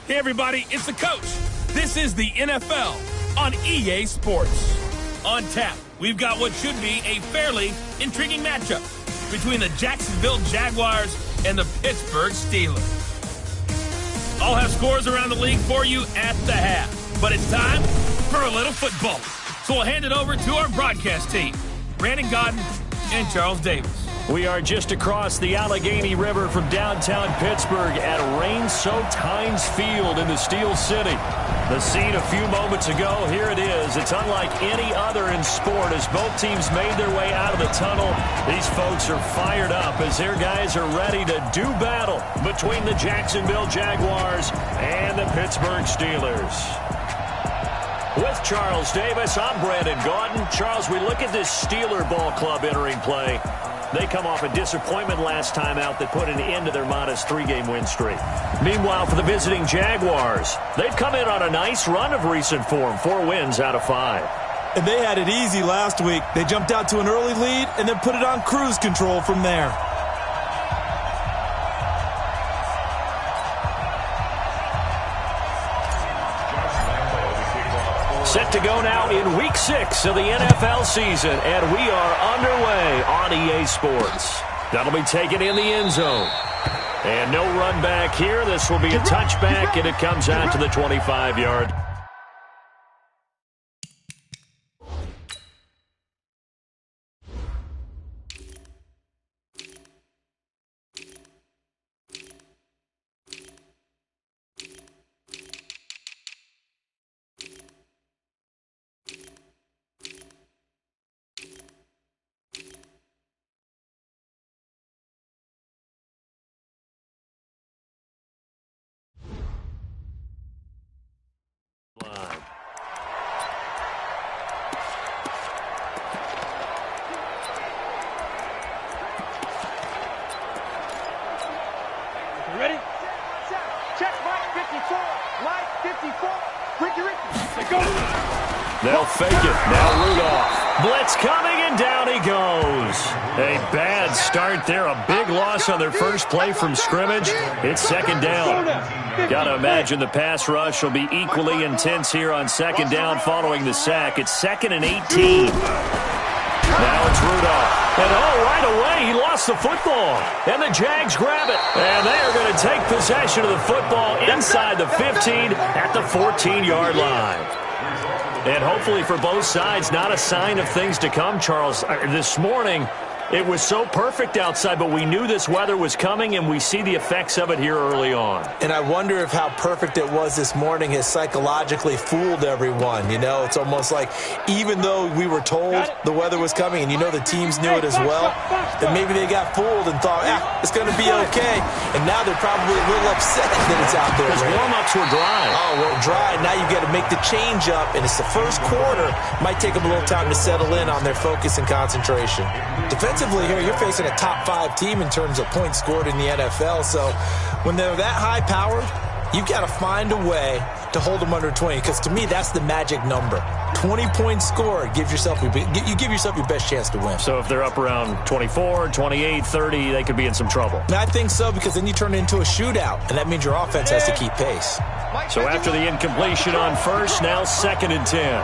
Hey everybody, it's the coach. This is the NFL on EA Sports. On tap, we've got what should be a fairly intriguing matchup between the Jacksonville Jaguars and the Pittsburgh Steelers. I'll have scores around the league for you at the half, but it's time for a little football. So we'll hand it over to our broadcast team, Brandon Godden and Charles Davis. We are just across the Allegheny River from downtown Pittsburgh at rain-soaked Heinz Field in the Steel City. The scene a few moments ago, here it is. It's unlike any other in sport as both teams made their way out of the tunnel. These folks are fired up as their guys are ready to do battle between the Jacksonville Jaguars and the Pittsburgh Steelers. With Charles Davis, I'm Brandon Gaudin. Charles, we look at this Steeler ball club entering play. They come off a disappointment last time out that put an end to their modest 3-game win streak. Meanwhile, for the visiting Jaguars, they've come in on a nice run of recent form, 4 wins out of 5. And they had it easy last week. They jumped out to an early lead and then put it on cruise control from there. Set to go now in Week 6 of the NFL season, and we are underway on EA Sports. That'll be taken in the end zone. And no run back here. This will be a touchback, and it comes out to the 25-yard. Ready? Check, Mike 54. Mike 54. Ricky. Go. They'll fake it. Now Rudolph. Blitz coming, and down he goes. A bad start there. A big loss on their first play from scrimmage. It's second down. Got to imagine the pass rush will be equally intense here on second down following the sack. It's 2nd and 18. Now it's Rudolph. And right away, he lost the football. And the Jags grab it. And they are going to take possession of the football inside the 15 at the 14-yard line. And hopefully for both sides, not a sign of things to come, Charles. This morning, it was so perfect outside, but we knew this weather was coming, and we see the effects of it here early on. And I wonder if how perfect it was this morning has psychologically fooled everyone. You know, it's almost like even though we were told the weather was coming, and you know the teams knew it as well, that maybe they got fooled and thought, it's going to be okay. And now they're probably a little upset that it's out there. Because warm-ups were dry. Oh, well, dry. Now you've got to make the change up, and it's the first quarter. Might take them a little time to settle in on their focus and concentration. Defensively here, you're facing a top 5 team in terms of points scored in the NFL. So when they're that high-powered, you've got to find a way to hold them under 20. Because to me, that's the magic number. 20 points scored. You give yourself your best chance to win. So if they're up around 24, 28, 30, they could be in some trouble. I think so, because then you turn it into a shootout, and that means your offense has to keep pace. So after the incompletion on first, now 2nd and 10.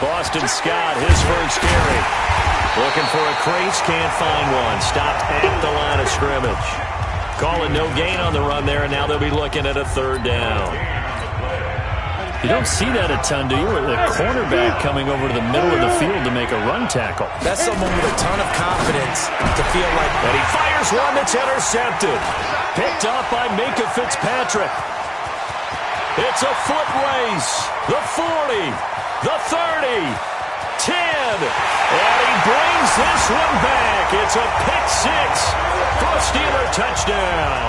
Boston Scott, his first carry. Looking for a crease, can't find one. Stopped at the line of scrimmage. Calling no gain on the run there, and now they'll be looking at a 3rd down. You don't see that a ton, do you? The cornerback coming over to the middle of the field to make a run tackle. That's someone with a ton of confidence to feel like... And he fires one that's intercepted. Picked up by Minkah Fitzpatrick. It's a foot race. The 40, the 30, 10. And he brings this one back. It's a pick 6 for a Steeler touchdown.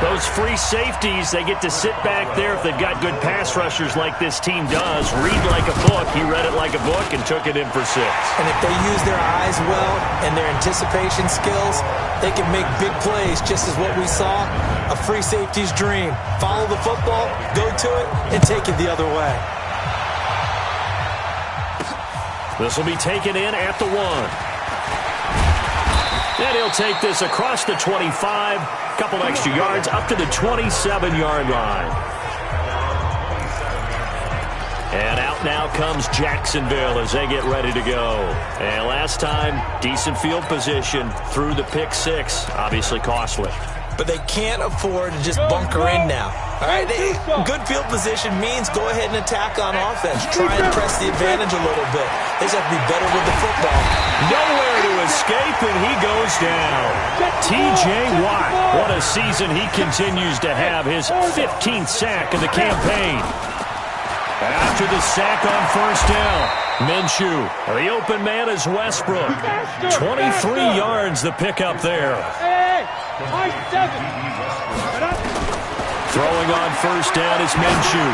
Those free safeties, they get to sit back there if they've got good pass rushers like this team does. Read like a book. He read it like a book and took it in for 6. And if they use their eyes well and their anticipation skills, they can make big plays, just as what we saw, a free safety's dream. Follow the football, go to it, and take it the other way. This will be taken in at the 1. And he'll take this across the 25, couple extra yards up to the 27-yard line. And out now comes Jacksonville as they get ready to go. And last time, decent field position through the pick six, obviously costly. But they can't afford to just bunker in now. All right, good field position means go ahead and attack on offense. Try and press the advantage a little bit. They just have to be better with the football. Nowhere to escape, and he goes down. T.J. Watt, what a season he continues to have. His 15th sack of the campaign. After the sack on first down, Minshew. The open man is Westbrook. 23 yards the pickup there. Throwing on first down is Minshew.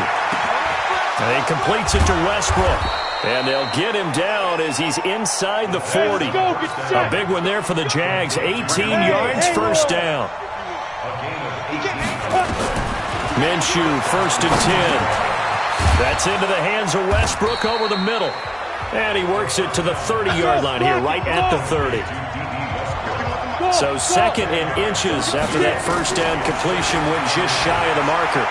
And he completes it to Westbrook. And they'll get him down as he's inside the 40. A big one there for the Jags. 18 yards, first down. Minshew, first and 10. That's into the hands of Westbrook over the middle. And he works it to the 30-yard line here, right at the 30. So second and inches after that first down completion went just shy of the marker.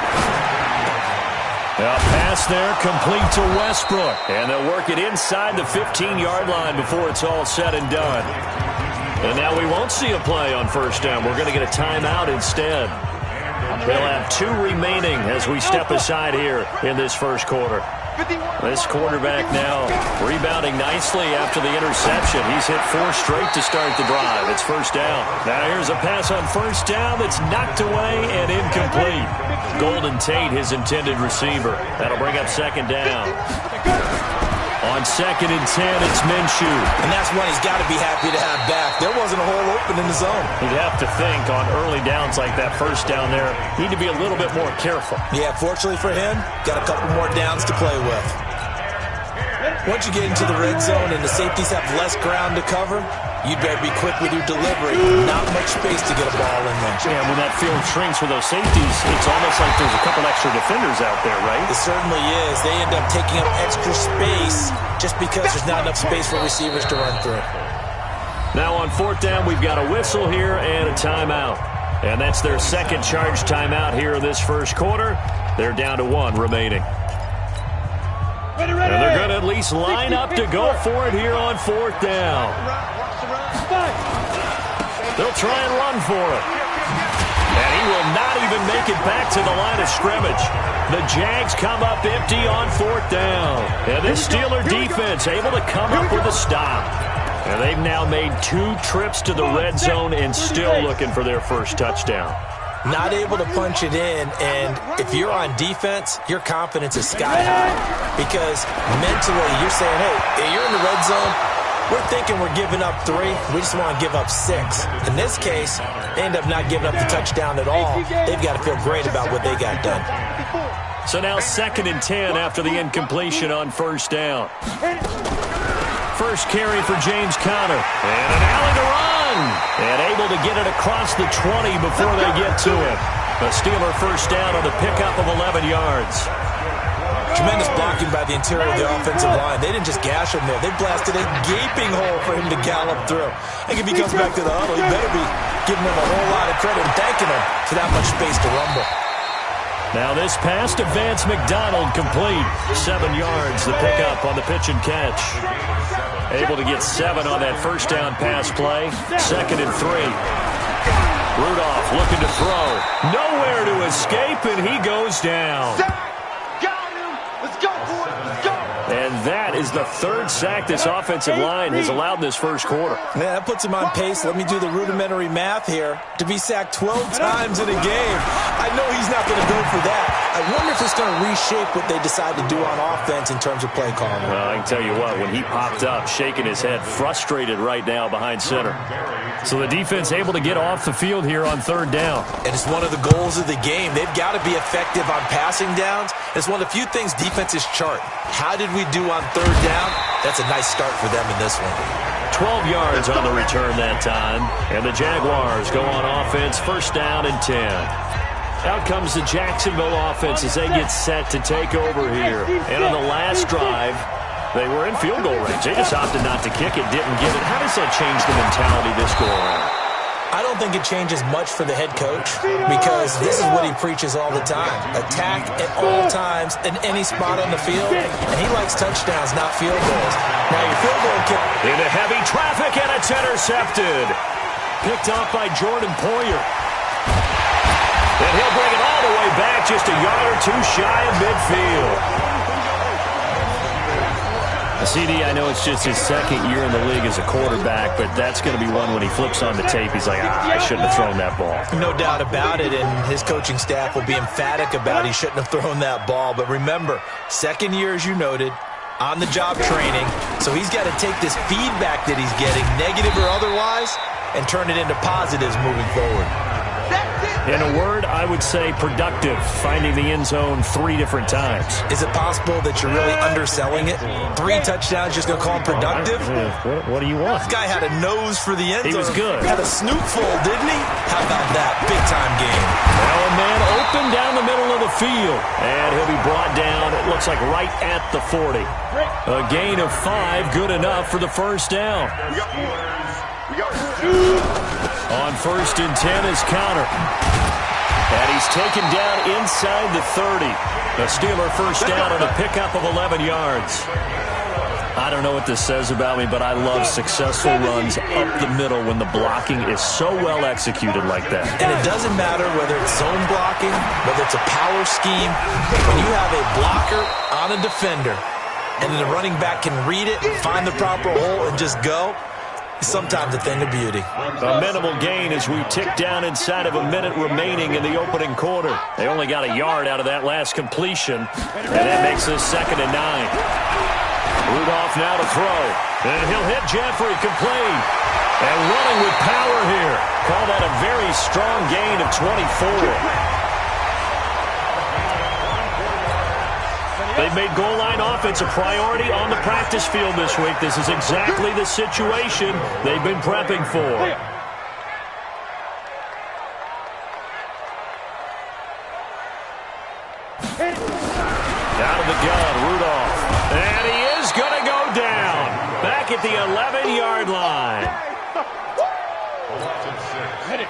A pass there, complete to Westbrook. And they'll work it inside the 15-yard line before it's all said and done. And now we won't see a play on first down. We're going to get a timeout instead. They'll have 2 remaining as we step aside here in this first quarter. This quarterback now rebounding nicely after the interception. He's hit 4 straight to start the drive. It's first down. Now here's a pass on first down that's knocked away and incomplete. Golden Tate, his intended receiver. That'll bring up second down. On second and 10, it's Minshew. And that's one he's got to be happy to have back. There wasn't a hole open in the zone. You'd have to think on early downs like that first down there, need to be a little bit more careful. Yeah, fortunately for him, got a couple more downs to play with. Once you get into the red zone and the safeties have less ground to cover, you'd better be quick with your delivery. Not much space to get a ball in there. Yeah, when that field shrinks with those safeties, it's almost like there's a couple extra defenders out there, right? It certainly is. They end up taking up extra space just because there's not enough space for receivers to run through. Now on fourth down, we've got a whistle here and a timeout. And that's their second charge timeout here in this first quarter. They're down to 1 remaining. And they're going to at least line up to go for it here on fourth down. They'll try and run for it. And he will not even make it back to the line of scrimmage. The Jags come up empty on fourth down. And this Steeler defense able to come up with a stop. And they've now made 2 trips to the red zone and still looking for their first touchdown. Not able to punch it in, and if you're on defense, your confidence is sky high. Because mentally, you're saying, hey, you're in the red zone, we're thinking we're giving up 3, we just want to give up 6. In this case, they end up not giving up the touchdown at all. They've got to feel great about what they got done. So now second and 10 after the incompletion on first down. First carry for James Conner. And an alley to run. And able to get it across the 20 before they get to him. A Steeler first down on the pickup of 11 yards. Tremendous blocking by the interior of the offensive line. They didn't just gash him there. They blasted a gaping hole for him to gallop through. I think if he comes back to the huddle, he better be giving him a whole lot of credit and thanking him for that much space to rumble. Now this pass to Vance McDonald complete. 7 yards, the pickup on the pitch and catch. Able to get 7 on that first down pass play. Second and 3. Rudolph looking to throw. Nowhere to escape, and he goes down. And that is the 3rd sack this offensive line has allowed in this first quarter. Yeah, that puts him on pace. Let me do the rudimentary math here. To be sacked 12 times in a game, I know he's not going to go for that. I wonder if it's going to reshape what they decide to do on offense in terms of play calling. Well, I can tell you what, when he popped up, shaking his head, frustrated right now behind center. So the defense able to get off the field here on third down. And it's one of the goals of the game. They've got to be effective on passing downs. It's one of the few things defenses chart. How did we do on third down? That's a nice start for them in this one. 12 yards on the return that time. And the Jaguars go on offense, first down and 10. Out comes the Jacksonville offense as they get set to take over here. And on the last drive, They were in field goal range. They just opted not to kick it, didn't get it. How does that change the mentality this go around? I don't think it changes much for the head coach because this is what he preaches all the time. Attack at all times in any spot on the field, and he likes touchdowns, not field goals. Now, your field goal kick. Into heavy traffic, and it's intercepted. Picked off by Jordan Poyer. And he'll bring it all the way back, just a yard or two shy of midfield. CD, I know it's just his second year in the league as a quarterback, but that's going to be one when he flips on the tape. He's like, I shouldn't have thrown that ball. No doubt about it, and his coaching staff will be emphatic about he shouldn't have thrown that ball. But remember, second year, as you noted, on-the-job training, so he's got to take this feedback that he's getting, negative or otherwise, and turn it into positives moving forward. In a word, I would say productive, finding the end zone 3 different times. Is it possible that you're really underselling it? 3 touchdowns, just going to call him productive? What do you want? This guy had a nose for the end zone. He was good. Had a snoot full, didn't he? How about that? Big-time game. Well, a man open down the middle of the field. And he'll be brought down, it looks like right at the 40. A gain of 5, good enough for the first down. On 1st and 10 is counter. And he's taken down inside the 30. The Steeler first down on a pickup of 11 yards. I don't know what this says about me, but I love successful runs up the middle when the blocking is so well executed like that. And it doesn't matter whether it's zone blocking, whether it's a power scheme. When you have a blocker on a defender, and then the running back can read it, find the proper hole, and just go, sometimes a thing of beauty. A minimal gain as we tick down inside of a minute remaining in the opening quarter. They only got a yard out of that last completion, and that makes this 2nd and 9. Rudolph now to throw, and he'll hit Jeffrey complete. And running with power here. Call that a very strong gain of 24. They've made goal line offense a priority on the practice field this week. This is exactly the situation they've been prepping for. Out of the gun, Rudolph. And he is going to go down. Back at the 11-yard line.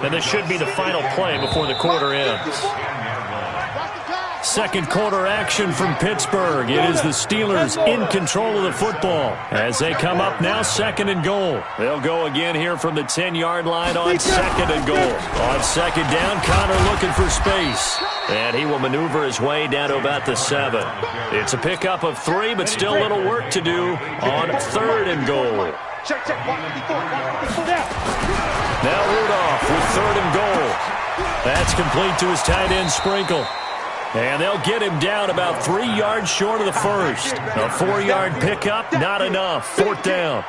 And this should be the final play before the quarter ends. Second quarter action from Pittsburgh. It is the Steelers in control of the football as they come up now 2nd and goal. They'll go again here from the 10-yard line on 2nd and goal. On 2nd down, Connor looking for space. And he will maneuver his way down to about the 7. It's a pickup of 3, but still a little work to do on 3rd and goal. Now Rudolph with 3rd and goal. That's complete to his tight end Sprinkle. And they'll get him down about 3 yards short of the first. A 4-yard pickup, not enough. 4th down.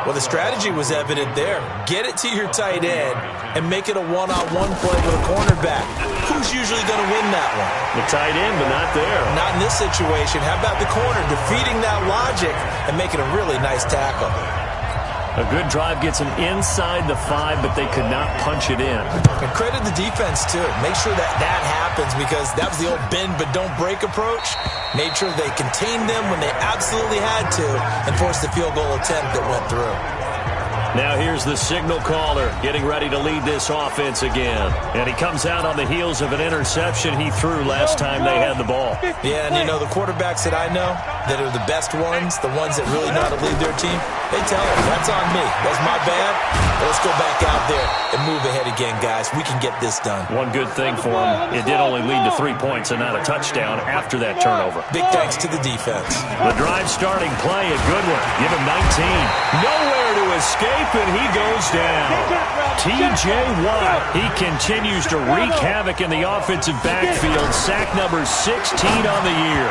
Well, the strategy was evident there. Get it to your tight end and make it a one-on-one play with a cornerback. Who's usually going to win that one? The tight end, but not there. Not in this situation. How about the corner defeating that logic and making a really nice tackle? A good drive gets them inside the 5, but they could not punch it in. And credit the defense, too. Make sure that that happens because that was the old bend but don't break approach. Made sure they contained them when they absolutely had to and forced the field goal attempt that went through. Now here's the signal caller getting ready to lead this offense again. And he comes out on the heels of an interception he threw last time they had the ball. Yeah, and you know, the quarterbacks that I know that are the best ones, the ones that really know how to lead their team, they tell them, that's on me. That's my bad. But let's go back out there and move ahead again, guys. We can get this done. One good thing for him, it did only lead to 3 points and not a touchdown after that turnover. Big thanks to the defense. The drive starting play, a good one. Give him 19. Nowhere to escape, and he goes down. T.J. Watt, he continues to wreak havoc in the offensive backfield. Sack number 16 on the year.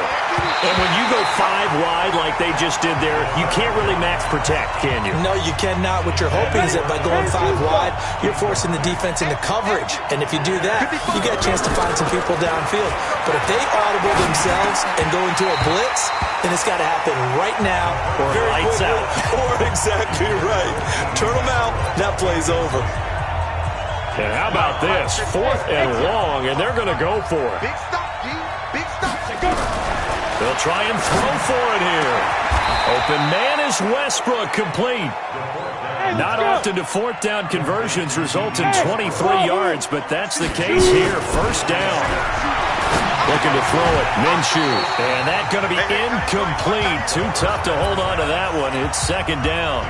And when you go 5 wide like they just did there, you can't really max protect, can you? No, you cannot. What you're hoping is that by going 5 wide, you're forcing the defense into coverage. And if you do that, you get a chance to find some people downfield. But if they audible themselves and go into a blitz, then it's got to happen right now. Or lights out. Or exactly right. Turn them out. That play's over. And how about this? 4th and long, and they're going to go for it. Big stop, G. Big stop. Go. They'll try and throw for it here. Open man is Westbrook, complete. Not often do fourth down conversions result in 23 yards, but that's the case here. First down. Looking to throw it, Minshew. And that's going to be incomplete. Too tough to hold on to that one. It's second down.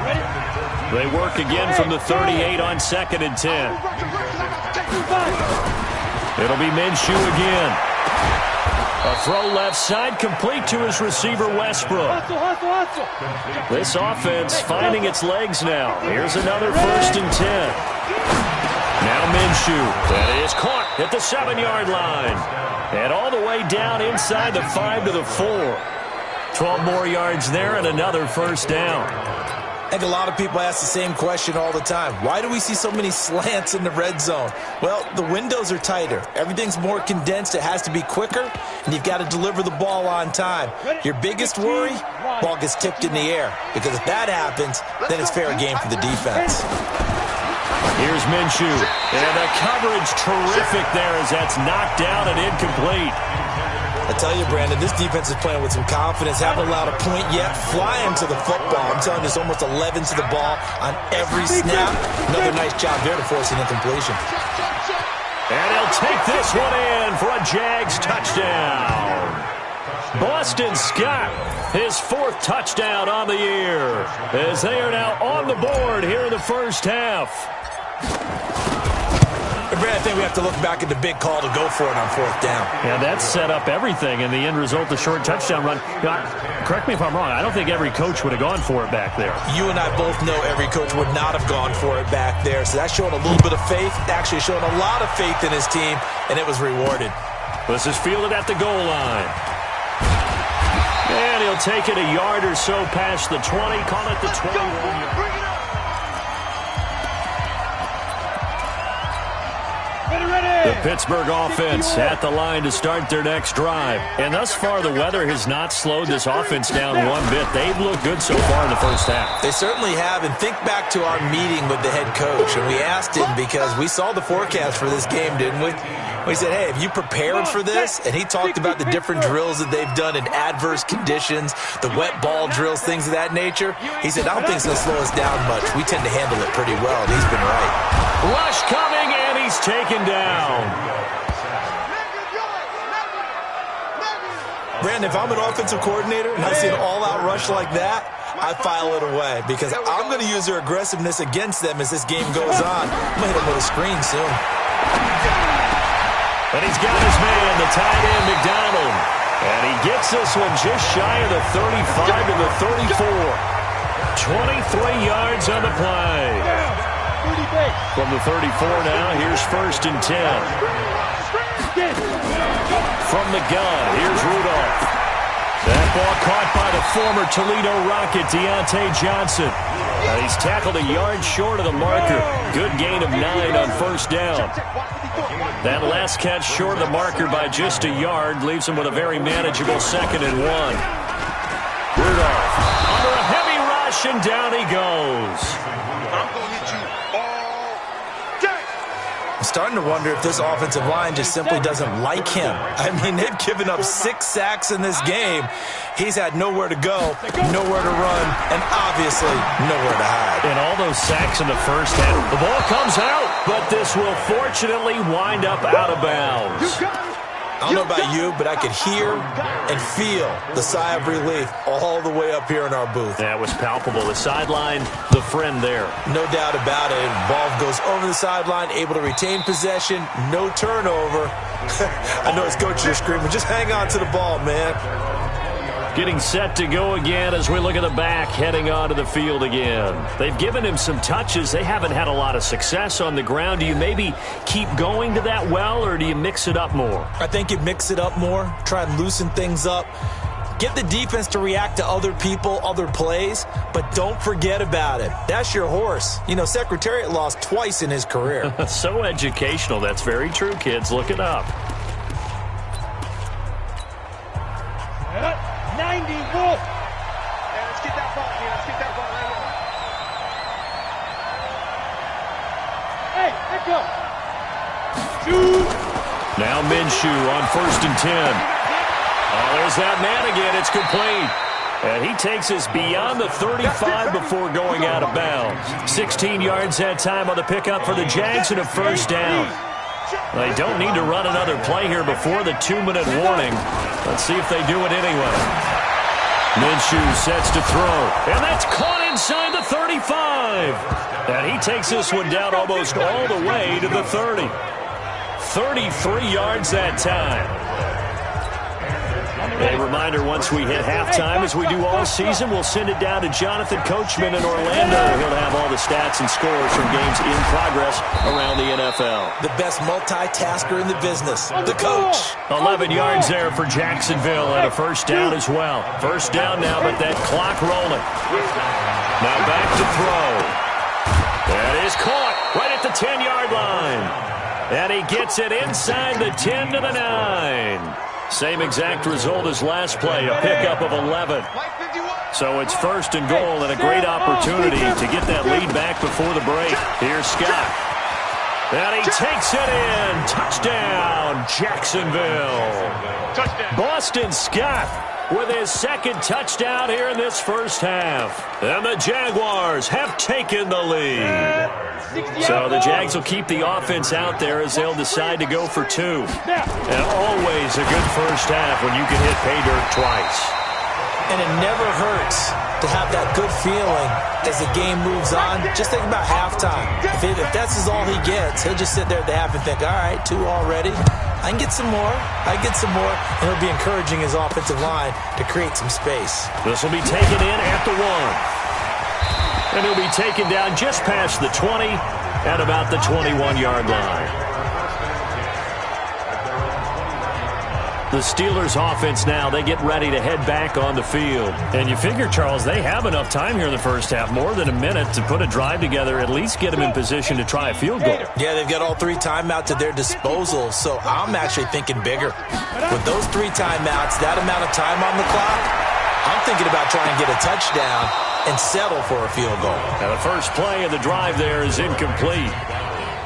They work again from the 38 on 2nd and 10. It'll be Minshew again. A throw left side, complete to his receiver, Westbrook. This offense finding its legs now. Here's another 1st and 10. Now Minshew. That is caught at the 7-yard line. And all the way down inside the 5 to the 4. 12 more yards there and another first down. I think a lot of people ask the same question all the time. Why do we see so many slants in the red zone? Well, the windows are tighter. Everything's more condensed. It has to be quicker, and you've got to deliver the ball on time. Your biggest worry, ball gets tipped in the air. Because if that happens, then it's fair game for the defense. Here's Minshew. And the coverage terrific there as that's knocked down and incomplete. I tell you, Brandon, this defense is playing with some confidence. Haven't allowed a point yet. Flying to the football. I'm telling you, it's almost 11 to the ball on every snap. Another nice job there to force an incompletion. And he'll take this one in for a Jags touchdown. Boston Scott, his 4th touchdown on the year, as they are now on the board here in the first half. Brad, I think we have to look back at the big call to go for it on 4th down. Yeah, that set up everything, and the end result, the short touchdown run. Correct me if I'm wrong. I don't think every coach would have gone for it back there. You and I both know every coach would not have gone for it back there. So that's showing a little bit of faith, actually showing a lot of faith in his team, and it was rewarded. This is fielded at the goal line. And he'll take it a yard or so past the 20, call it the 21. The Pittsburgh offense at the line to start their next drive. And thus far, the weather has not slowed this offense down one bit. They've looked good so far in the first half. They certainly have. And think back to our meeting with the head coach. And we asked him because we saw the forecast for this game, didn't we? We said, hey, have you prepared for this? And he talked about the different drills that they've done in adverse conditions, the wet ball drills, things of that nature. He said, I don't think it's going to slow us down much. We tend to handle it pretty well, and he's been right. Rush coming, and he's taken down. Brandon, if I'm an offensive coordinator and I see an all-out rush like that, I file it away because I'm going to use their aggressiveness against them as this game goes on. I'm going to hit them with a screen soon. And he's got his man, the tight end, McDonald. And he gets this one just shy of the 35 to the 34. 23 yards on the play. From the 34 now, here's 1st and 10. From the gun, here's Rudolph. That ball caught by the former Toledo Rocket, Deontay Johnson. He's tackled a yard short of the marker. Good gain of 9 on 1st down. That last catch short of the marker by just a yard leaves him with a very manageable 2nd and 1. Rudolph under a heavy rush, and down he goes. I'm going to hit you all day. I'm starting to wonder if this offensive line just simply doesn't like him. I mean, they've given up 6 sacks in this game. He's had nowhere to go, nowhere to run, and obviously nowhere to hide. And all those sacks in the first half. The ball comes out, but this will fortunately wind up out of bounds. I don't know about you, but I could hear and feel the sigh of relief all the way up here in our booth. That was palpable. The sideline, the friend there. No doubt about it. Ball goes over the sideline, able to retain possession, no turnover. I know his coaches are screaming, just hang on to the ball, man. Getting set to go again as we look at the back, heading onto the field again. They've given him some touches. They haven't had a lot of success on the ground. Do you maybe keep going to that well, or do you mix it up more? I think you mix it up more, try and loosen things up. Get the defense to react to other people, other plays, but don't forget about it. That's your horse. You know, Secretariat lost twice in his career. So educational. That's very true, kids. Look it up. 90 Wolf. Hey, let's get that ball, man. Let's get that ball right here. Hey, let's go. Shoot. Now Minshew on 1st and 10. Oh, there's that man again. It's complete. And he takes us beyond the 35 before going out of bounds. 16 yards that time on the pickup for the Jags and a first down. They don't need to run another play here before the 2-minute warning. Let's see if they do it anyway. Minshew sets to throw, and that's caught inside the 35. And he takes this one down almost all the way to the 30. 33 yards that time. A reminder, once we hit halftime, as we do all season, we'll send it down to Jonathan Coachman in Orlando. He'll have all the stats and scores from games in progress around the NFL. The best multitasker in the business, the coach. 11 yards there for Jacksonville and a first down as well. First down now, but that clock rolling. Now back to throw. That is caught right at the 10-yard line. And he gets it inside the 10 to the 9. Same exact result as last play, a pickup of 11. So it's first and goal and a great opportunity to get that lead back before the break. Here's Scott. And he takes it in. Touchdown, Jacksonville. Boston Scott with his second touchdown here in this first half. And the Jaguars have taken the lead. So the Jags will keep the offense out there as they'll decide to go for 2. And always a good first half when you can hit pay dirt twice. And it never hurts to have that good feeling as the game moves on. Just think about halftime. If that's all he gets, he'll just sit there at the half and think, all right, 2 already. I can get some more. I can get some more. And he'll be encouraging his offensive line to create some space. This will be taken in at the 1. And he'll be taken down just past the 20 at about the 21-yard line. The Steelers offense now, they get ready to head back on the field. And you figure, Charles, they have enough time here in the first half, more than a minute to put a drive together, at least get them in position to try a field goal. Yeah, they've got all 3 timeouts at their disposal, so I'm actually thinking bigger. With those 3 timeouts, that amount of time on the clock, I'm thinking about trying to get a touchdown and settle for a field goal. Now the first play of the drive there is incomplete.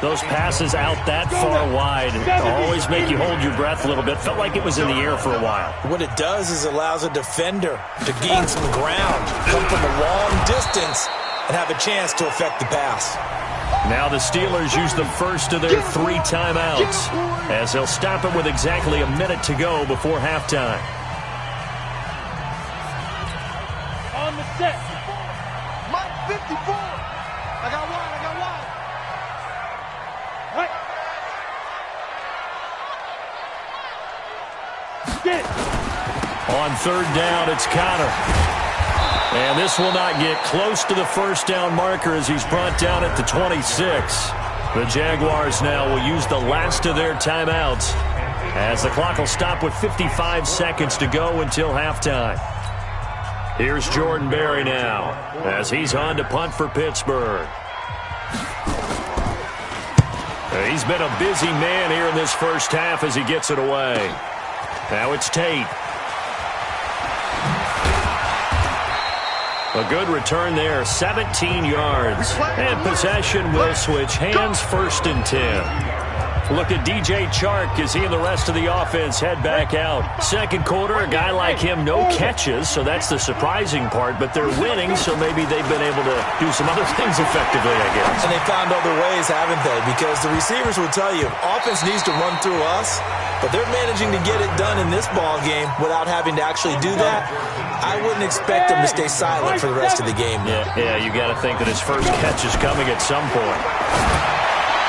Those passes out that far wide always make you hold your breath a little bit. Felt like it was in the air for a while. What it does is it allows a defender to gain some ground, come from a long distance, and have a chance to affect the pass. Now the Steelers use the first of their 3 timeouts as they'll stop it with exactly a minute to go before halftime. On the set. Mike 54. I got one. Right. On 3rd down, it's Connor. And this will not get close to the first down marker as he's brought down at the 26. The Jaguars now will use the last of their timeouts as the clock will stop with 55 seconds to go until halftime. Here's Jordan Berry now as he's on to punt for Pittsburgh. He's been a busy man here in this first half as he gets it away. Now it's Tate. A good return there, 17 yards. And possession will switch hands, 1st and 10. Look at DJ Chark as he and the rest of the offense head back out. Second quarter, a guy like him, no catches, so that's the surprising part. But they're winning, so maybe they've been able to do some other things effectively, I guess. And they found other ways, haven't they? Because the receivers will tell you, offense needs to run through us, but they're managing to get it done in this ball game without having to actually do that. I wouldn't expect them to stay silent for the rest of the game. Yeah, you got to think that his first catch is coming at some point.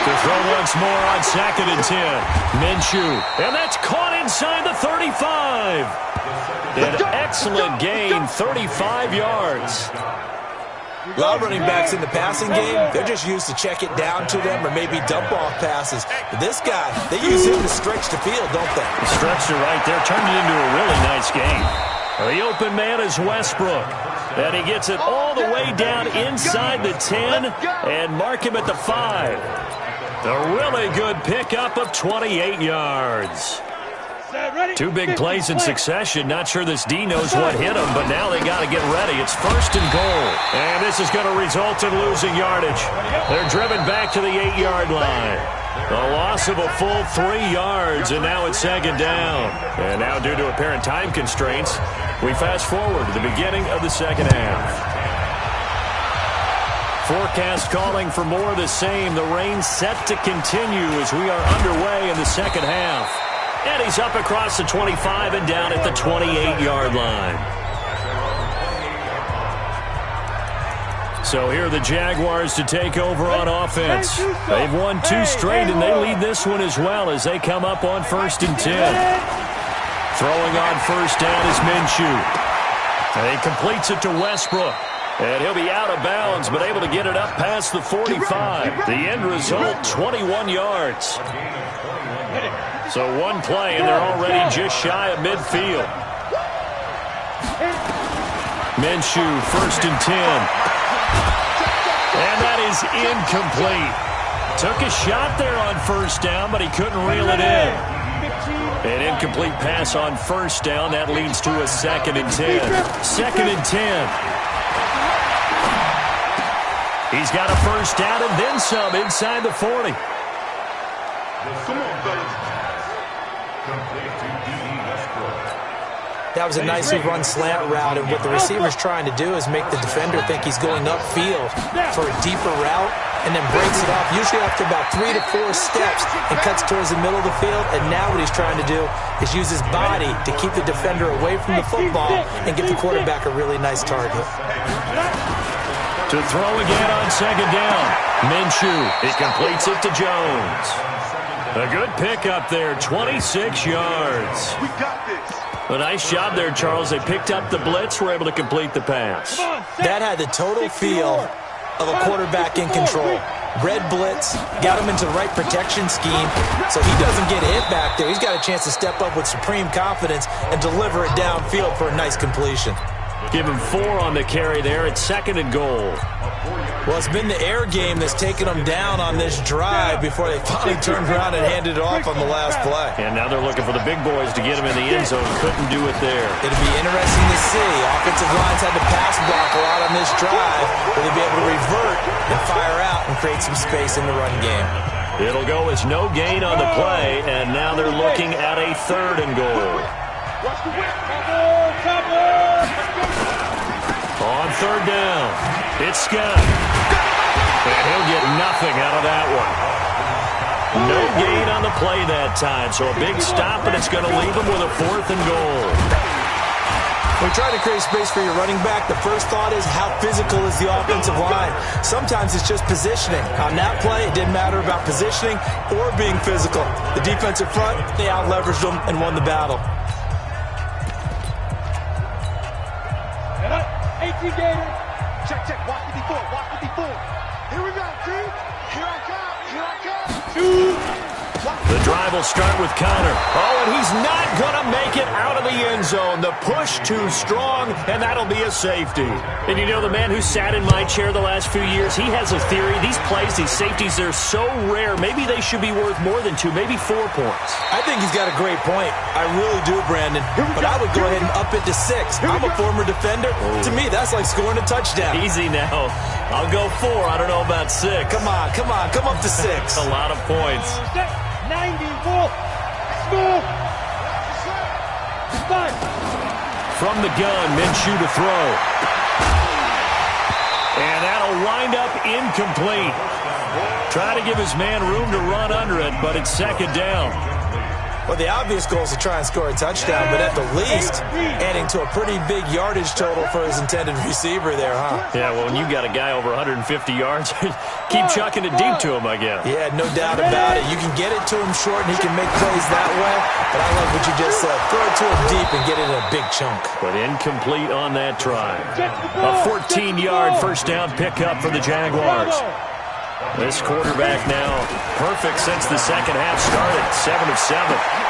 To throw once more on 2nd and 10. Minshew. And that's caught inside the 35. An excellent gain, 35 yards. A lot of running backs in the passing game, they're just used to check it down to them or maybe dump off passes. But this guy, they use him to stretch the field, don't they? Stretched it right there, turned it into a really nice game. The open man is Westbrook. And he gets it all the way down inside the 10 and mark him at the 5. A really good pickup of 28 yards. Set, ready? Two big plays in succession. Not sure this D knows what hit him, but now they got to get ready. It's 1st and goal. And this is going to result in losing yardage. They're driven back to the 8-yard line. A loss of a full 3 yards, and now it's 2nd down. And now, due to apparent time constraints, we fast forward to the beginning of the 2nd half. Forecast calling for more of the same. The rain set to continue as we are underway in the 2nd half. And he's up across the 25 and down at the 28-yard line. So here are the Jaguars to take over on offense. They've won 2 straight, and they lead this one as well as they come up on 1st and 10. Throwing on 1st down is Minshew. And he completes it to Westbrook. And he'll be out of bounds, but able to get it up past the 45. The end result, 21 yards. So one play, and they're already just shy of midfield. Minshew, 1st and 10. And that is incomplete. Took a shot there on 1st down, but he couldn't reel it in. An incomplete pass on 1st down. That leads to a 2nd and 10. 2nd and 10. He's got a 1st down and then some inside the 40. Come on, fellas. That was a nicely run slant route, and what the receiver's trying to do is make the defender think he's going upfield for a deeper route and then breaks it off, usually after about 3 to 4 steps, and cuts towards the middle of the field. And now what he's trying to do is use his body to keep the defender away from the football and give the quarterback a really nice target. To throw again on 2nd down. Minshew, he completes it to Jones. A good pickup there, 26 yards. We got this. A nice job there, Charles. They picked up the blitz, were able to complete the pass. That had the total feel of a quarterback in control. Red blitz, got him into the right protection scheme, so he doesn't get hit back there. He's got a chance to step up with supreme confidence and deliver it downfield for a nice completion. Give him 4 on the carry there at 2nd and goal. Well, it's been the air game that's taken them down on this drive before they finally turned around and handed it off on the last play. And now they're looking for the big boys to get him in the end zone. Couldn't do it there. It'll be interesting to see. Offensive lines had to pass block a lot on this drive. Will they be able to revert and fire out and create some space in the run game? It'll go as no gain on the play, and now they're looking at a 3rd and goal. On 3rd down, it's Scott. And he'll get nothing out of that one. No gain on the play that time, so a big stop, and it's going to leave him with a 4th and goal. When you're trying to create space for your running back, the first thought is how physical is the offensive line. Sometimes it's just positioning. On that play, it didn't matter about positioning or being physical. The defensive front, they out-leveraged them and won the battle. 18 Gator. Check. Watch 54. Here we go, team. Here I come. The drive will start with Connor. Oh, and he's not going to make it out of the end zone. The push too strong, and that'll be a safety. And you know, the man who sat in my chair the last few years, he has a theory. These plays, these safeties, they're so rare. Maybe they should be worth more than 2, maybe 4 points. I think he's got a great point. I really do, Brandon. But I would go ahead and up it to 6. I'm a former defender. To me, that's like scoring a touchdown. Easy now. I'll go 4. I don't know about 6. Come on. Come up to 6. A lot of points. 90, Wolf. Score. From the gun, Minshew to throw. And that'll wind up incomplete. Try to give his man room to run under it, but it's 2nd down. Well, the obvious goal is to try and score a touchdown, but at the least, adding to a pretty big yardage total for his intended receiver there, huh? Yeah, well, when you've got a guy over 150 yards, keep chucking it deep to him, I guess. Yeah, no doubt about it. You can get it to him short, and he can make plays that way, but I love what you just said. Throw it to him deep and get it in a big chunk. But incomplete on that try. A 14-yard 1st down pickup for the Jaguars. This quarterback now perfect since the 2nd half started. 7 of 7.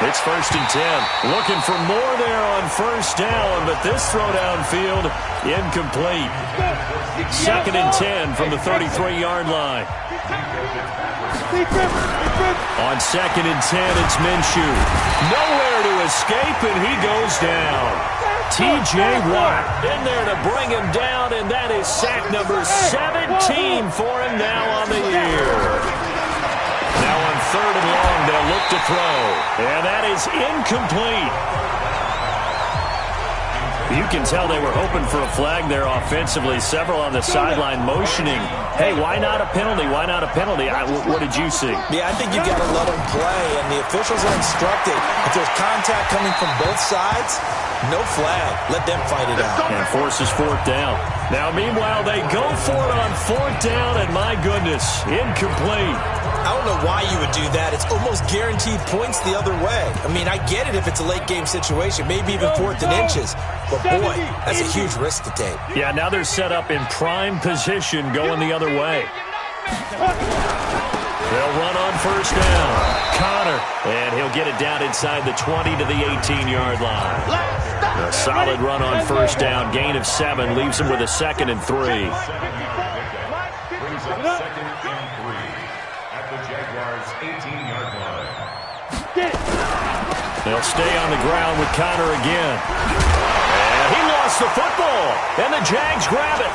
It's 1st and 10. Looking for more there on 1st down, but this throw downfield incomplete. 2nd and 10 from the 33-yard line. On 2nd and 10, it's Minshew. Nowhere to escape, and he goes down. T.J. Watt in there to bring him down, and that is sack number 17 for him now on the year. Now on 3rd and long, they'll look to throw, and that is incomplete. You can tell they were hoping for a flag there offensively. Several on the sideline motioning, hey, why not a penalty? Why not a penalty? What did you see? Yeah, I think you got to let them play, and the officials are instructed. If there's contact coming from both sides, no flag. Let them fight it out. And forces 4th down. Now, meanwhile, they go for it on 4th down, and my goodness, incomplete. I don't know why you would do that. It's almost guaranteed points the other way. I mean, I get it if it's a late-game situation, maybe even 4th and inches. But, boy, that's a huge risk to take. Yeah, now they're set up in prime position going the other way. They'll run on 1st down. Connor, and he'll get it down inside the 20 to the 18-yard line. A solid run on 1st down. Gain of 7 leaves him with a 2nd and 3. They'll stay on the ground with Connor again. And he lost the football, and the Jags grab it.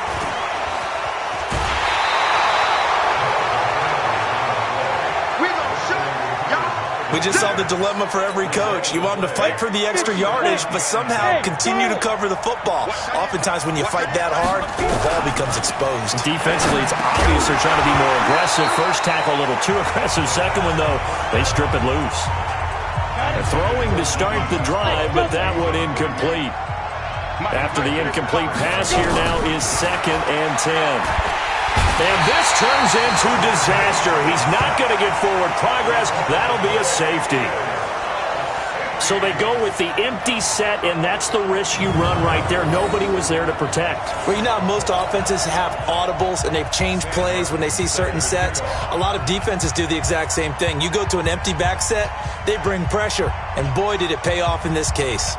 We just saw the dilemma for every coach. You want them to fight for the extra yardage, but somehow continue to cover the football. Oftentimes when you fight that hard, the ball becomes exposed. Defensively, it's obvious they're trying to be more aggressive. First tackle a little too aggressive. Second one, though, they strip it loose. They're throwing to start the drive, but that one incomplete. After the incomplete pass, here now is 2nd and 10. And this turns into disaster. He's not going to get forward progress. That'll be a safety. So they go with the empty set, and that's the risk you run right there. Nobody was there to protect. Well, you know how most offenses have audibles, and they've changed plays when they see certain sets. A lot of defenses do the exact same thing. You go to an empty back set, they bring pressure, and boy, did it pay off in this case.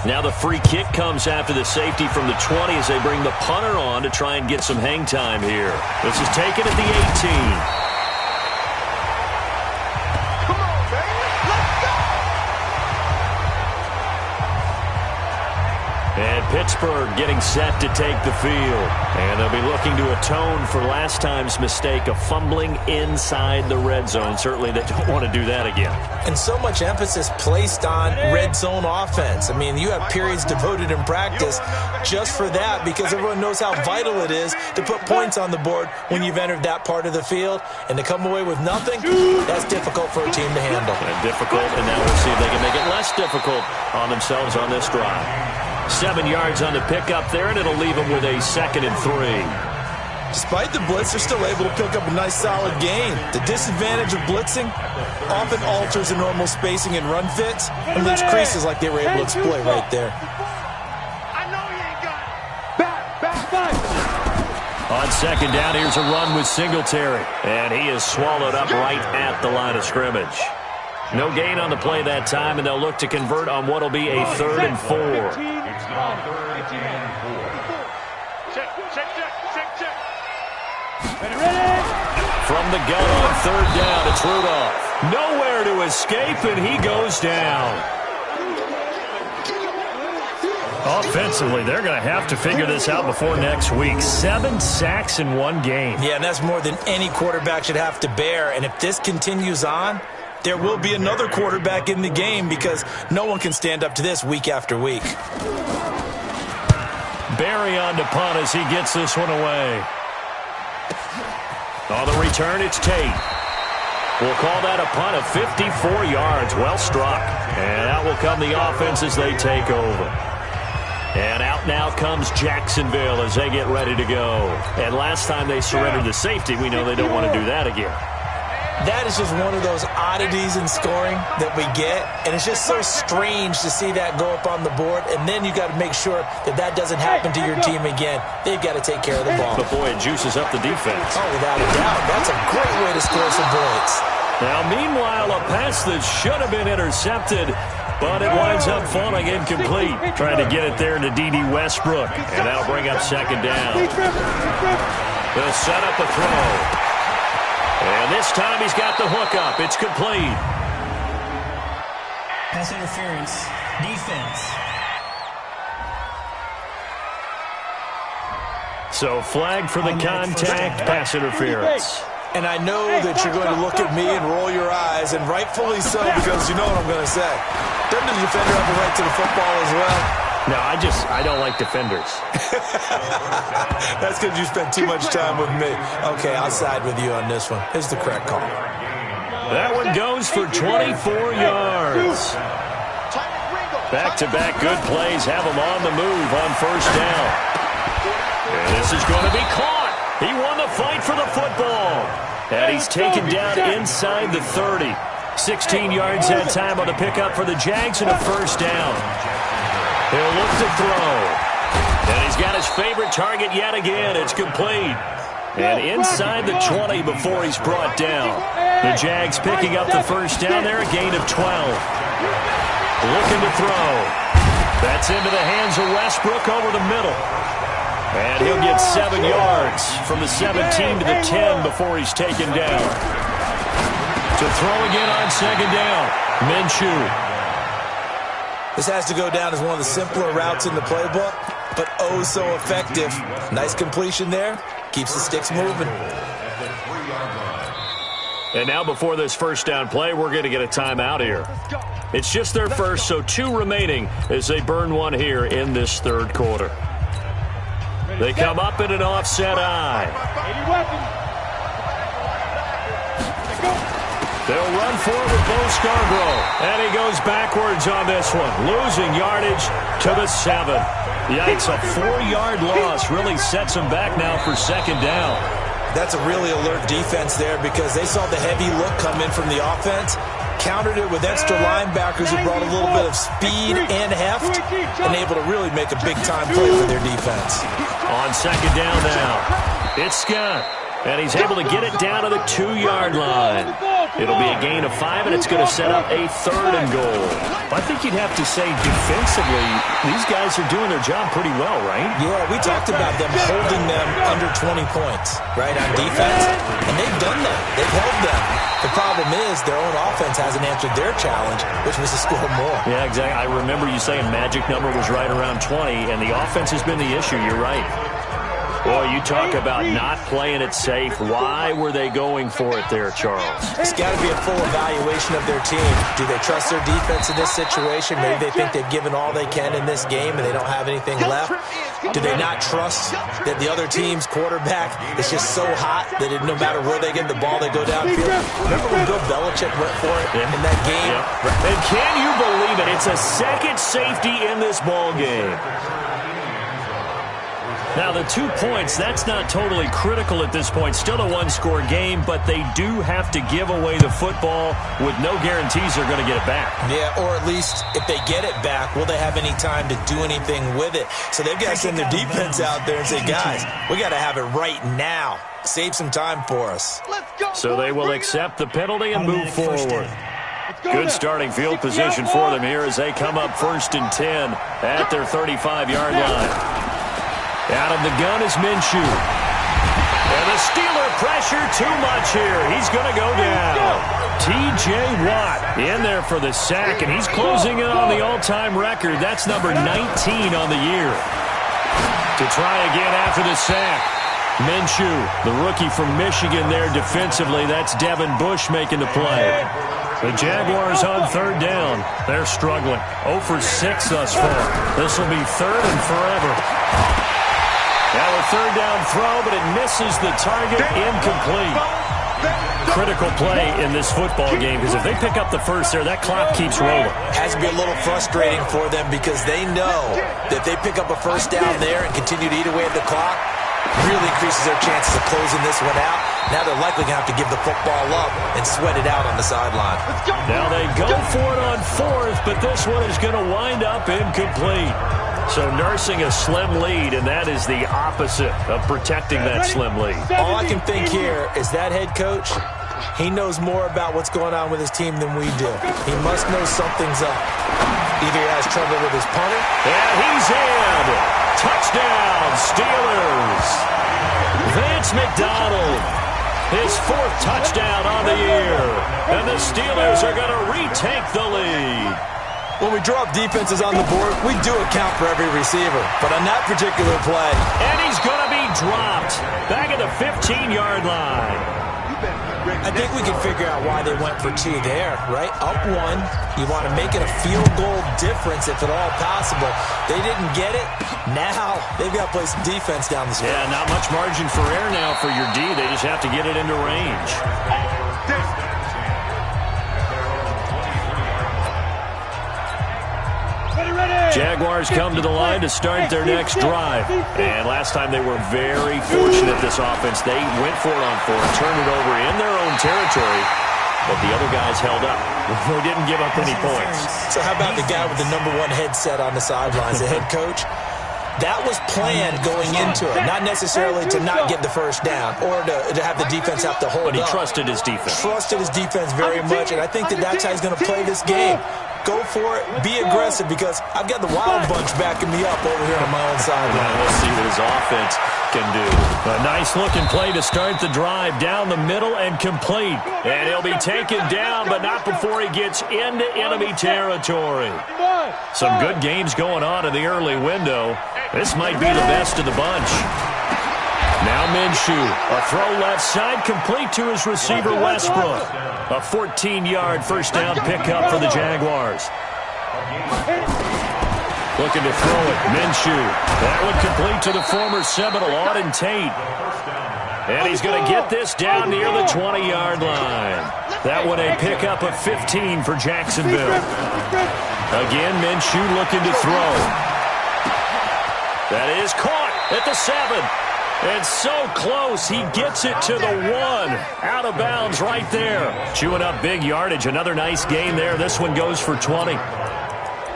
Now the free kick comes after the safety from the 20 as they bring the punter on to try and get some hang time here. This is taken at the 18. And Pittsburgh getting set to take the field. And they'll be looking to atone for last time's mistake of fumbling inside the red zone. Certainly they don't want to do that again. And so much emphasis placed on red zone offense. I mean, you have periods devoted in practice just for that because everyone knows how vital it is to put points on the board when you've entered that part of the field. And to come away with nothing, that's difficult for a team to handle. And difficult, and now we'll see if they can make it less difficult on themselves on this drive. 7 yards on the pickup there, and it'll leave them with a 2nd and 3. Despite the blitz, they're still able to pick up a nice solid gain. The disadvantage of blitzing often alters the normal spacing and run fits and leaves creases like they were able to exploit right there. I know you ain't got it. Back. On 2nd down, here's a run with Singletary, and he is swallowed up right at the line of scrimmage. No gain on the play that time, and they'll look to convert on what will be a 3rd and 4. From the gun on 3rd down, it's Rudolph. Nowhere to escape, and he goes down. Offensively, they're going to have to figure this out before next week. 7 sacks in one game. Yeah, and that's more than any quarterback should have to bear. And if this continues on, there will be another quarterback in the game because no one can stand up to this week after week. Barry on to punt as he gets this one away. On the return, it's Tate. We'll call that a punt of 54 yards. Well struck. And out will come the offense as they take over. And out now comes Jacksonville as they get ready to go. And last time they surrendered the safety, we know they don't want to do that again. That is just one of those oddities in scoring that we get, and it's just so strange to see that go up on the board, and then you got to make sure that that doesn't happen to your team again. They've got to take care of the ball. But, boy, it juices up the defense. Oh, without a doubt. That's a great way to score some points. Now, meanwhile, a pass that should have been intercepted, but it winds up falling incomplete. Trying to get it there to D.D. Westbrook, and that'll bring up 2nd down. They'll set up a throw. And this time he's got the hook up. It's complete. Pass interference. Defense. So flag for the contact, pass interference. And I know that you're going to look at me and roll your eyes, and rightfully so, because you know what I'm going to say. Doesn't the defender have a right to the football as well? No, I don't like defenders. That's because you spent too much time with me. Okay, I'll side with you on this one. Here's the correct call. That one goes for 24 yards. Back-to-back good plays have him on the move on first down. And this is going to be caught. He won the fight for the football. And he's taken down inside the 30. 16 yards that time on the pickup for the Jags and a first down. He'll look to throw. And he's got his favorite target yet again. It's complete. And inside the 20 before he's brought down. The Jags picking up the first down there, a gain of 12. Looking to throw. That's into the hands of Westbrook over the middle. And he'll get 7 yards from the 17 to the 10 before he's taken down. To throw again on second down. Minshew. This has to go down as one of the simpler routes in the playbook, but oh so effective. Nice completion there. Keeps the sticks moving. And now before this first down play, we're going to get a timeout here. It's just their first, so 2 remaining as they burn one here in this third quarter. They come up in an offset eye. They'll run forward with Bo Scarborough. And he goes backwards on this one. Losing yardage to the 7. Yikes, a 4-yard loss really sets him back now for second down. That's a really alert defense there because they saw the heavy look come in from the offense, countered it with extra linebackers who brought a little bit of speed and heft, and able to really make a big-time play for their defense. On second down now, it's Scott, and he's able to get it down to the 2-yard line. It'll be a gain of 5, and it's going to set up a 3rd and goal. I think you'd have to say defensively, these guys are doing their job pretty well, right? Yeah, we talked about them holding them under 20 points, right, on defense, and they've done that. They've held them. The problem is their own offense hasn't answered their challenge, which was to score more. Yeah, exactly. I remember you saying magic number was right around 20, and the offense has been the issue. You're right. Boy, you talk about not playing it safe. Why were they going for it there, Charles? It's got to be a full evaluation of their team. Do they trust their defense in this situation? Maybe they think they've given all they can in this game and they don't have anything left. Do they not trust that the other team's quarterback is just so hot that no matter where they get the ball, they go downfield? Remember when Bill Belichick went for it in that game? Yeah. And can you believe it? It's a second safety in this ball game. Now, the 2 points, that's not totally critical at this point. Still a one-score game, but they do have to give away the football with no guarantees they're going to get it back. Yeah, or at least if they get it back, will they have any time to do anything with it? So they've got to send their defense out there and say, guys, we got to have it right now. Save some time for us. So they will accept the penalty and move forward. Good starting field position for them here as they come up 1st and 10 at their 35-yard line. Out of the gun is Minshew. And the Steeler pressure too much here. He's going to go down. T.J. Watt in there for the sack, and he's closing in on the all-time record. That's number 19 on the year. To try again after the sack. Minshew, the rookie from Michigan there defensively. That's Devin Bush making the play. The Jaguars on 3rd down. They're struggling. 0 for 6 thus far. This will be 3rd and forever. Now a 3rd down throw, but it misses the target, incomplete. Critical play in this football game because if they pick up the first there, that clock keeps rolling. Has to be a little frustrating for them because they know that if they pick up a first down there and continue to eat away at the clock, really increases their chances of closing this one out. Now they're likely going to have to give the football up and sweat it out on the sideline. Now they go for it on 4th, but this one is going to wind up incomplete. So nursing a slim lead, and that is the opposite of protecting that slim lead. All I can think here is that head coach, he knows more about what's going on with his team than we do. He must know something's up. Either he has trouble with his punter. And he's in. Touchdown, Steelers. Vance McDonald, his 4th touchdown on the year. And the Steelers are going to retake the lead. When we drop defenses on the board, we do account for every receiver. But on that particular play... And he's going to be dropped back at the 15-yard line. I think we can figure out why they went for 2 there, right? Up 1. You want to make it a field goal difference if at all possible. They didn't get it. Now they've got to play some defense down the stretch. Yeah, not much margin for error now for your D. They just have to get it into range. Jaguars come to the line to start their next drive. And last time they were very fortunate, this offense. They went for it on 4th, turned it over in their own territory, but the other guys held up. They didn't give up any points. So how about the guy with the #1 headset on the sidelines, the head coach? That was planned going into it, not necessarily to not get the first down or to have the defense have to hold up. But he trusted his defense. Trusted his defense very much, and I think that's how he's going to play this game. Go for it. Be aggressive because I've got the wild bunch backing me up over here on my own side. Yeah, we'll see what his offense can do. A nice-looking play to start the drive down the middle and complete. And he'll be taken down, but not before he gets into enemy territory. Some good games going on in the early window. This might be the best of the bunch. Now Minshew, a throw left side, complete to his receiver Westbrook. A 14-yard first down pickup for the Jaguars. Looking to throw it, Minshew. That one complete to the former Seminole, Auden Tate. And he's going to get this down near the 20-yard line. That one a pickup of 15 for Jacksonville. Again, Minshew looking to throw. That is caught at the 7. And so close, he gets it to the 1. Out of bounds right there. Chewing up big yardage. Another nice gain there. This one goes for 20.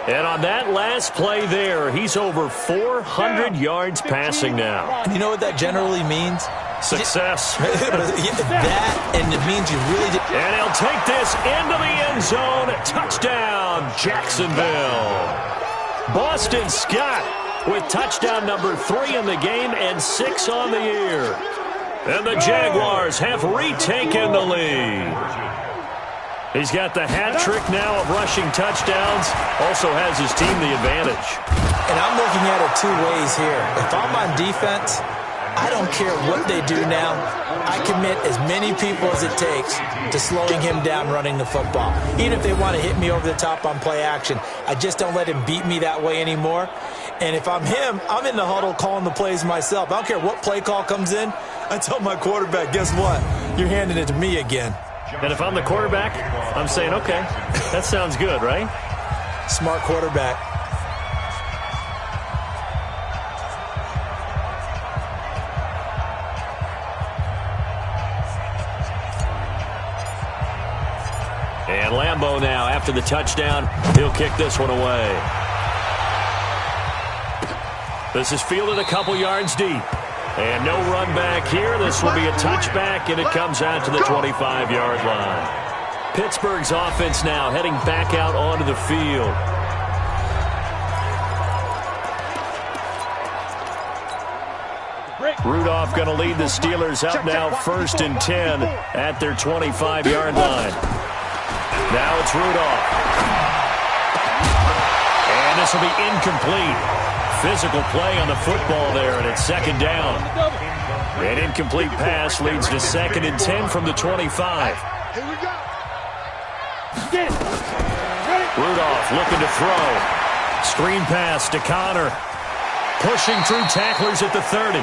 And on that last play there, he's over 400 yards passing now. You know what that generally means? Success. That, and it means you really did. And he'll take this into the end zone. Touchdown, Jacksonville. Boston Scott with touchdown number 3 in the game and 6 on the year. And the Jaguars have retaken the lead. He's got the hat trick now of rushing touchdowns. Also has his team the advantage. And I'm looking at it 2 ways here. If I'm on defense, I don't care what they do now. I commit as many people as it takes to slowing him down running the football. Even if they want to hit me over the top on play action, I just don't let him beat me that way anymore. And if I'm him, I'm in the huddle calling the plays myself. I don't care what play call comes in. I tell my quarterback, guess what? You're handing it to me again. And if I'm the quarterback, I'm saying, okay, that sounds good, right? Smart quarterback. And Lambeau now, after the touchdown, he'll kick this one away. This is fielded a couple yards deep. And no run back here. This will be a touchback, and it comes out to the 25-yard line. Pittsburgh's offense now heading back out onto the field. Rudolph going to lead the Steelers up now 1st and 10 at their 25-yard line. Now it's Rudolph. And this will be incomplete. Physical play on the football there, and it's 2nd down. An incomplete pass leads to 2nd and 10 from the 25. Here we go. Rudolph looking to throw. Screen pass to Connor. Pushing through tacklers at the 30.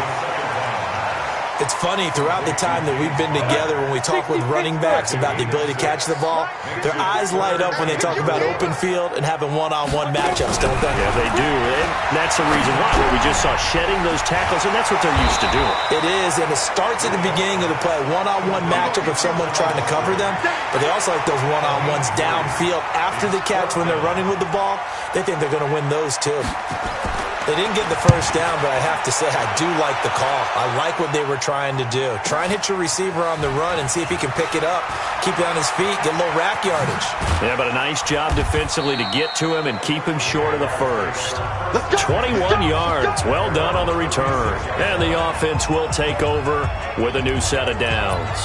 It's funny, throughout the time that we've been together, when we talk with running backs about the ability to catch the ball, their eyes light up when they talk about open field and having one-on-one matchups, don't they? Yeah, they do. And that's the reason why. We just saw shedding those tackles, and that's what they're used to doing. It is, and it starts at the beginning of the play. One-on-one matchup if someone's trying to cover them, but they also like those one-on-ones downfield after the catch when they're running with the ball. They think they're going to win those, too. They didn't get the first down, but I have to say I do like the call. I like what they were trying to do. Try and hit your receiver on the run and see if he can pick it up, keep it on his feet, get a little rack yardage. Yeah, but a nice job defensively to get to him and keep him short of the first. 21 yards. Well done on the return. And the offense will take over with a new set of downs.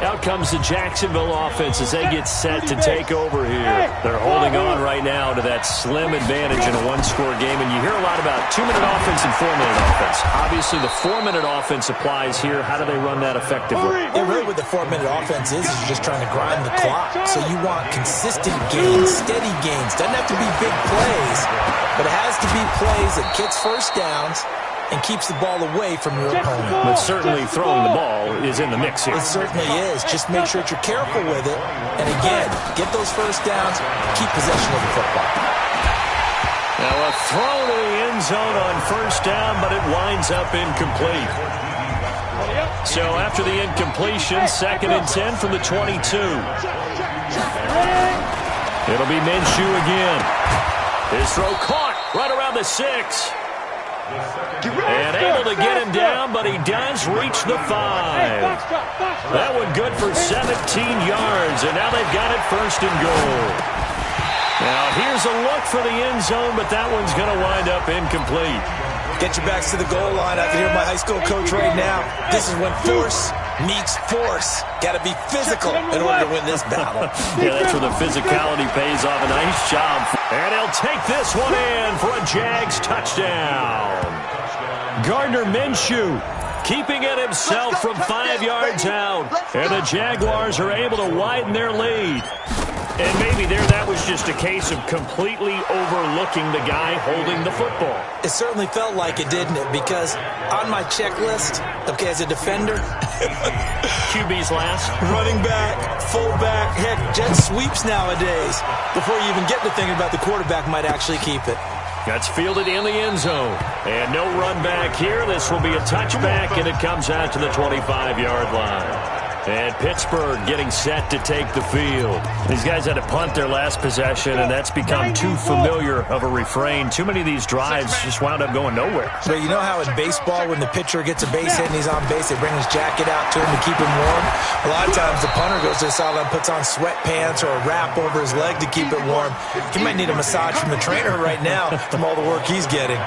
Out comes the Jacksonville offense as they get set to take over here. They're holding on right now to that slim advantage in a one-score game, and you hear a lot about 2-minute offense and 4-minute offense. Obviously, the 4-minute offense applies here. How do they run that effectively? Yeah, really what the 4-minute offense is you're just trying to grind the clock. So you want consistent gains, steady gains. Doesn't have to be big plays, but it has to be plays that gets first downs and keeps the ball away from your opponent. But certainly throwing the ball is in the mix here. It certainly is. Just make sure that you're careful with it. And again, get those first downs, keep possession of the football. Now a throw to the end zone on first down, but it winds up incomplete. So after the incompletion, 2nd and 10 from the 22. It'll be Minshew again. His throw caught right around the 6. And able to get him down, but he does reach the 5. That one good for 17 yards, and now they've got it 1st and goal. Now here's a look for the end zone, but that one's going to wind up incomplete. Get your backs to the goal line. I can hear my high school coach right now. This is when force meets force. Got to be physical in order to win this battle. Yeah, that's where the physicality pays off. A nice job. And he'll take this one in for a Jags touchdown. Gardner Minshew keeping it himself from 5 yards out. And the Jaguars are able to widen their lead. And maybe that was just a case of completely overlooking the guy holding the football. It certainly felt like it, didn't it? Because on my checklist, okay, as a defender, QB's last. running back, fullback, heck, jet sweeps nowadays. Before you even get to thinking about the quarterback might actually keep it. That's fielded in the end zone. And no run back here. This will be a touchback, and it comes out to the 25-yard line. And Pittsburgh getting set to take the field. These guys had to punt their last possession, and that's become too familiar of a refrain. Too many of these drives just wound up going nowhere. But you know how in baseball, when the pitcher gets a base hit and he's on base, they bring his jacket out to him to keep him warm? A lot of times the punter goes to the sideline, puts on sweatpants or a wrap over his leg to keep it warm. He might need a massage from the trainer right now from all the work he's getting.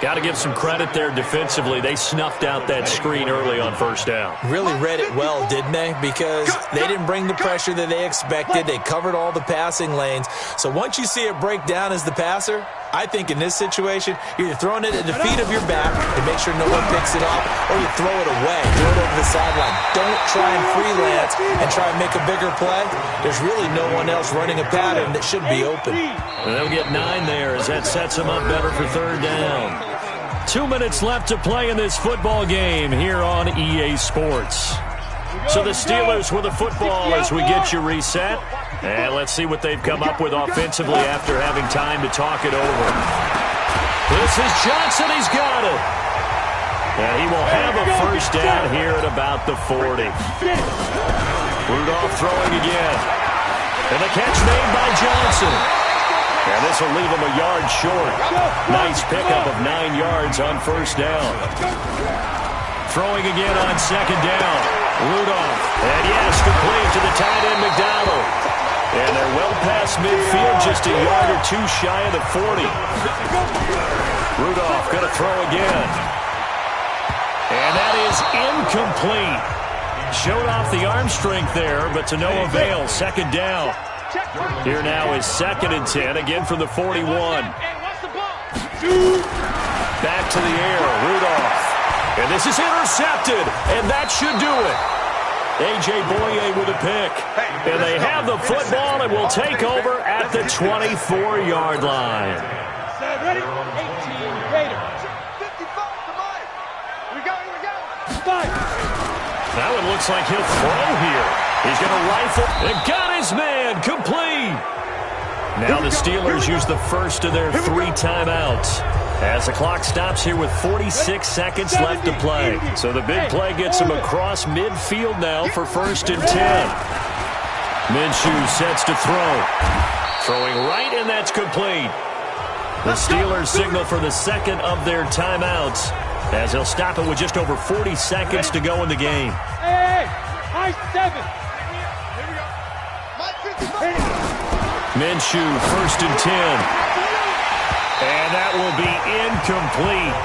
Got to give some credit there defensively. They snuffed out that screen early on first down. Really read it well, didn't they? Because they didn't bring the pressure that they expected. They covered all the passing lanes. So once you see it break down as the passer, I think in this situation, you're throwing it at the feet of your back to make sure no one picks it up, or you throw it away, throw it over the sideline. Don't try and freelance and try and make a bigger play. There's really no one else running a pattern that should be open. And they'll get 9 there as that sets them up better for 3rd down. 2 minutes left to play in this football game here on EA Sports. So the Steelers with the football as we get you reset. And let's see what they've come up with offensively after having time to talk it over. This is Johnson. He's got it. And he will have a first down here at about the 40. Rudolph throwing again. And the catch made by Johnson. And this will leave him a yard short. Nice pickup of 9 yards on first down. Throwing again on 2nd down. Rudolph. And yes, complete to the tight end McDonald. And they're well past midfield, just a yard or 2 shy of the 40. Rudolph going to throw again. And that is incomplete. Showed off the arm strength there, but to no avail. 2nd down. Here now is 2nd and 10, again from the 41. Back to the air, Rudolph. And this is intercepted, and that should do it. A.J. Boye with a pick. And they have the football and will take over at the 24-yard line. Ready? 18 Raiders. 55 to Mike. Here we go. That one looks like he'll throw here. He's going to rifle and got his man complete. Now the Steelers use the first of their 3 timeouts as the clock stops here with 46 seconds left to play. So the big play gets him across midfield now for 1st and 10. Minshew sets to throw. Throwing right, and that's complete. The Steelers signal for the second of their timeouts as they'll stop it with just over 40 seconds to go in the game. Hey, high 7. Minshew, 1st and 10. And that will be incomplete.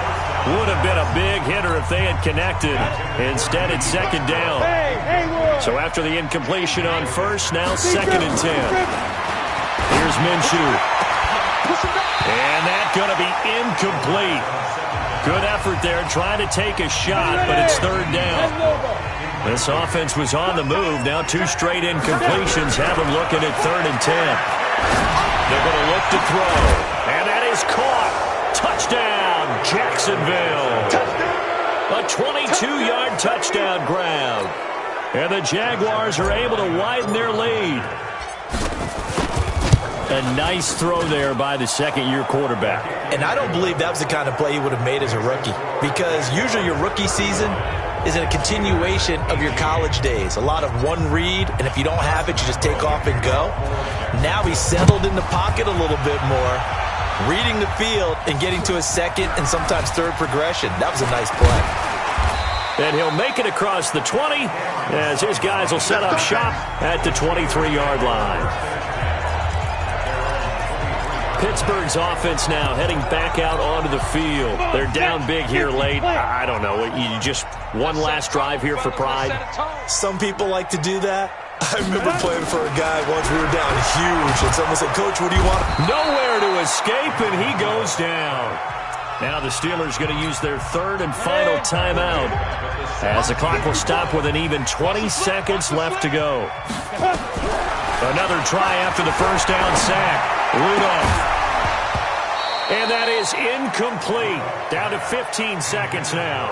Would have been a big hitter if they had connected. Instead, it's 2nd down. So after the incompletion on 1st, now 2nd and 10. Here's Minshew. And that's going to be incomplete. Good effort there trying to take a shot, but it's 3rd down. This offense was on the move. Now 2 straight incompletions have them looking at 3rd and 10. They're going to look to throw. And that is caught. Touchdown, Jacksonville. A 22-yard touchdown grab. And the Jaguars are able to widen their lead. A nice throw there by the second-year quarterback. And I don't believe that was the kind of play he would have made as a rookie, because usually your rookie season is a continuation of your college days. A lot of one read, and if you don't have it, you just take off and go. Now he's settled in the pocket a little bit more, reading the field and getting to a second and sometimes third progression. That was a nice play. And he'll make it across the 20 as his guys will set up shop at the 23-yard line. Pittsburgh's offense now heading back out onto the field. They're down big here late. I don't know. You just one last drive here for pride? Some people like to do that. I remember playing for a guy once. We were down huge, and someone said, "Coach, what do you want?" Nowhere to escape, and he goes down. Now the Steelers going to use their 3rd and final timeout as the clock will stop with an even 20 seconds left to go. Another try after the 1st down sack. Rudolph. And that is incomplete. Down to 15 seconds now.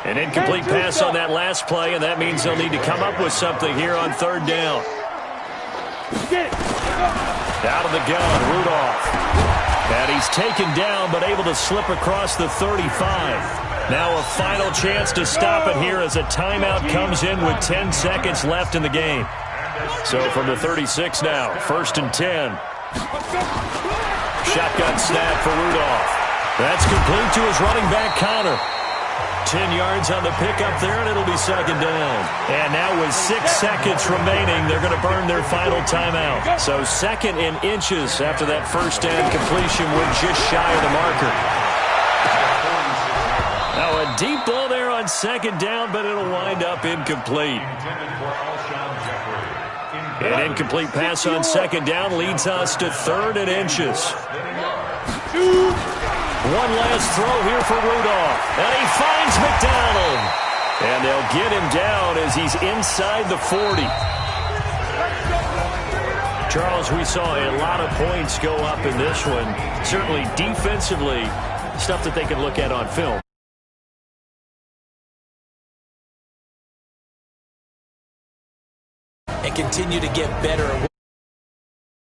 An incomplete pass on that last play, and that means they'll need to come up with something here on 3rd down. Out of the gun, Rudolph. And he's taken down, but able to slip across the 35. Now a final chance to stop it here as a timeout comes in with 10 seconds left in the game. So from the 36 now, 1st and 10. Shotgun snap for Rudolph. That's complete to his running back, Connor. 10 yards on the pickup there, and it'll be 2nd down. And now with 6 seconds remaining, they're going to burn their final timeout. So 2nd in inches after that 1st down completion. We're just shy of the marker. Now a deep ball there on 2nd down, but it'll wind up incomplete. An incomplete pass on 2nd down leads us to 3rd and inches. One last throw here for Rudolph. And he finds McDonald. And they'll get him down as he's inside the 40. Charles, we saw a lot of points go up in this one. Certainly defensively, stuff that they can look at on film. And continue to get better.